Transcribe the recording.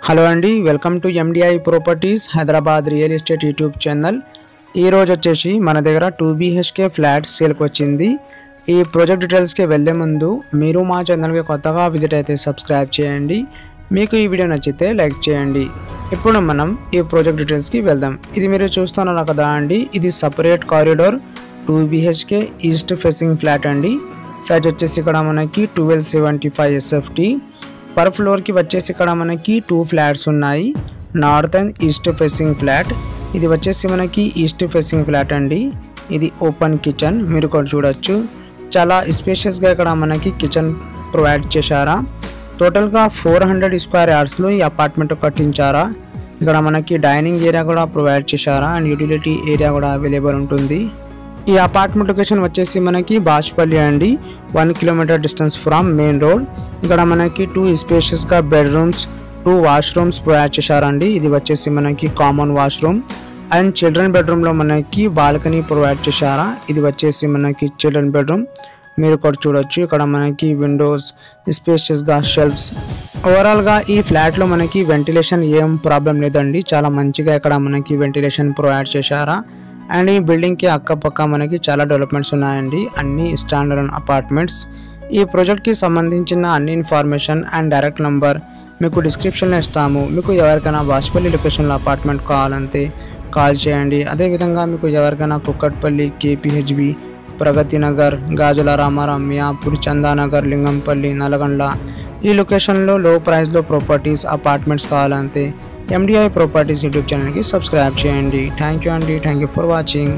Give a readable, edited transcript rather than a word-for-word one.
Hello అండి, welcome to MDI properties Hyderabad real estate YouTube channel. ఈరోజు వచ్చేసి మన దగ్గర 2 BHK ఫ్లాట్స్ సేల్కి వచ్చింది. ఈ ప్రాజెక్ట్ డీటెయిల్స్కి వెళ్ళే ముందు మీరు మా ఛానల్కి కొత్తగా విజిట్ అయితే సబ్స్క్రైబ్ చేయండి. మీకు ఈ వీడియో నచ్చితే లైక్ చేయండి. ఇప్పుడు మనం ఈ ప్రాజెక్ట్ డీటెయిల్స్కి వెళ్దాం. ఇది మీరు చూస్తున్నారు కదా అండి, ఇది separate corridor 2 BHK east facing flat అండి. సైజ్ వచ్చేసి ఇక్కడ మనకి 1275 SFT. పర్ ఫ్లోర్కి వచ్చేసి ఇక్కడ మనకి 2 ఫ్లాట్స్ ఉన్నాయి. North and east facing flat. ఇది వచ్చేసి మనకి ఈస్ట్ ఫేసింగ్ ఫ్లాట్ అండి. ఇది ఓపెన్ కిచెన్ మీరు ఇక్కడ చూడొచ్చు. చాలా స్పేషియస్గా ఇక్కడ మనకి కిచెన్ ప్రొవైడ్ చేశారా. టోటల్గా 400 స్క్వేర్ యార్డ్స్లో ఈ అపార్ట్మెంట్ కట్టించారా. ఇక్కడ మనకి డైనింగ్ ఏరియా కూడా ప్రొవైడ్ చేశారా అండ్ యూటిలిటీ ఏరియా కూడా అవైలబుల్ ఉంటుంది. ఈ అపార్ట్మెంట్ లొకేషన్ వచ్చేసి మనకి బాష్పల్లి అండి, 1 kilometre distance from main road. ఇక్కడ మనకి 2 స్పేషియస్గా బెడ్రూమ్స్, 2 వాష్రూమ్స్ ప్రొవైడ్ చేశారండి. ఇది వచ్చేసి మనకి కామన్ వాష్రూమ్ అండ్ చిల్డ్రన్ బెడ్రూమ్లో మనకి బాల్కనీ ప్రొవైడ్ చేశారా. ఇది వచ్చేసి మనకి చిల్డ్రన్ బెడ్రూమ్ మీరు ఇక్కడ చూడొచ్చు. ఇక్కడ మనకి విండోస్, స్పేషియస్గా షెల్ఫ్స్. ఓవరాల్గా ఈ ఫ్లాట్లో మనకి వెంటిలేషన్ ఏం ప్రాబ్లం లేదండి. చాలా మంచిగా ఇక్కడ మనకి వెంటిలేషన్ ప్రొవైడ్ చేశారా. అండ్ ఈ బిల్డింగ్కి అక్కపక్క మనకి చాలా డెవలప్మెంట్స్ ఉన్నాయండి, అన్ని స్టాండర్డ్ అపార్ట్మెంట్స్. ఈ ప్రాజెక్ట్కి సంబంధించిన అన్ని ఇన్ఫర్మేషన్ అండ్ డైరెక్ట్ నంబర్ మీకు డిస్క్రిప్షన్లో ఇస్తాము. మీకు ఎవరికైనా బాష్పల్లి లొకేషన్లో అపార్ట్మెంట్ కావాలంటే కాల్ చేయండి. అదేవిధంగా మీకు ఎవరికైనా కుక్కట్పల్లి, KPHB, ప్రగతి నగర్, గాజుల రామారాం, మియాపూర్, చందానగర్, లింగంపల్లి, నల్గొండ ఈ లొకేషన్లో లో ప్రైస్లో ప్రాపర్టీస్, అపార్ట్మెంట్స్ కావాలంటే ఎండిఐ ప్రాపర్టీస్ యూట్యూబ్ ఛానల్కి సబ్స్క్రైబ్ చేయండి. థ్యాంక్ యూ అండి, థ్యాంక్ యూ ఫర్ వాచింగ్.